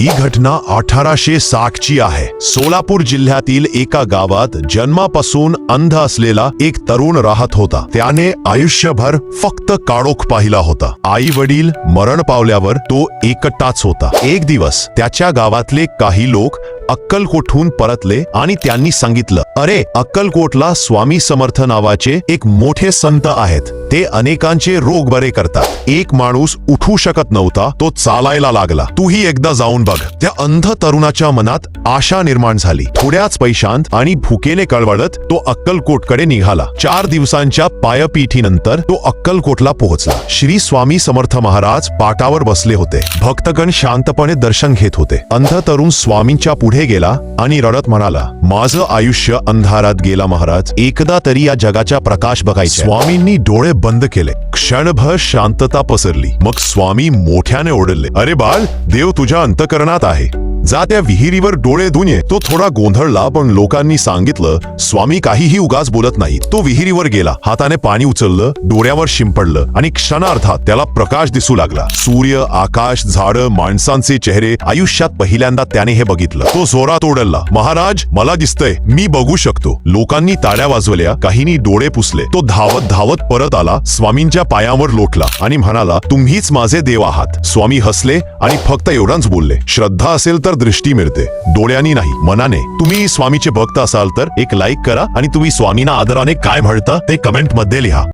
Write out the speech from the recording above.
ही घटना 1860 ची आहे. सोलापूर जिल्ह्यातील एका गावात जन्मापासून अंध असलेला एक तरुण राहत होता. त्याने आयुष्यभर फक्त काळोख पाहिला होता. आई वडील मरण पावल्यावर तो एकटाच होता. एक दिवस त्याच्या गावातले काही लोक अक्कलकोटहून परतले आणि त्यांनी सांगितलं, अरे, अक्कलकोटला स्वामी समर्थ नावाचे एक मोठे संत आहेत. ते अनेकांचे रोग बरे करतात. एक माणूस उठू शकत नव्हता, तो चालायला लागला. तूही एकदा जाऊन बघ. त्या अंध तरुणाच्या मनात आशा निर्माण झाली. थोड्याच पैशांत आणि भुकेने कळवळत तो अक्कलकोटकडे निघाला. 4 दिवसांच्या पायपीठीनंतर तो अक्कलकोटला पोहोचला. श्री स्वामी समर्थ महाराज पाटावर बसले होते. भक्तगण शांतपणे दर्शन घेत होते. अंध तरुण स्वामींच्या पुढे गेला आणि रडत म्हणाला, माझं आयुष्य अंधारात गेला महाराज, एकदा तरी या जगाचा प्रकाश बघायचा. स्वामींनी डोळे बंद केले. क्षणभर शांतता पसरली. मग स्वामी मोठ्याने ओरडले, अरे बाळ, देव तुझ्या अंतःकरणात आहे. जा त्या विहिरीवर डोळे धुऊन ये. तो थोडा गोंधळला, पण लोकांनी सांगितलं, स्वामी काहीही उगाच बोलत नाही. तो विहिरीवर गेला, हाताने पाणी उचललं, डोळ्यावर शिंपडलं आणि क्षणार्धात त्याला प्रकाश दिसू लागला. सूर्य, आकाश, झाडं, माणसांचे चेहरे. आयुष्यात पहिल्यांदा त्याने हे बघितलं. तो जोरात ओरडला, महाराज, मला दिसतंय, मी बघू शकतो. लोकांनी टाळ्या वाजवल्या, काहींनी डोळे पुसले. तो धावत धावत परत आला, स्वामींच्या पायावर लोटला आणि म्हणाला, तुम्हीच माझे देव आहात. स्वामी हसले आणि फक्त एवढंच बोलले, श्रद्धा असेल तर दृष्टी मिळते, डोळ्यांनी नाही, मनाने. तुम्ही स्वामीचे भक्त असाल तर एक लाईक करा आणि तुम्ही स्वामींना आदराने काय म्हणता ते कमेंट मध्ये लिहा.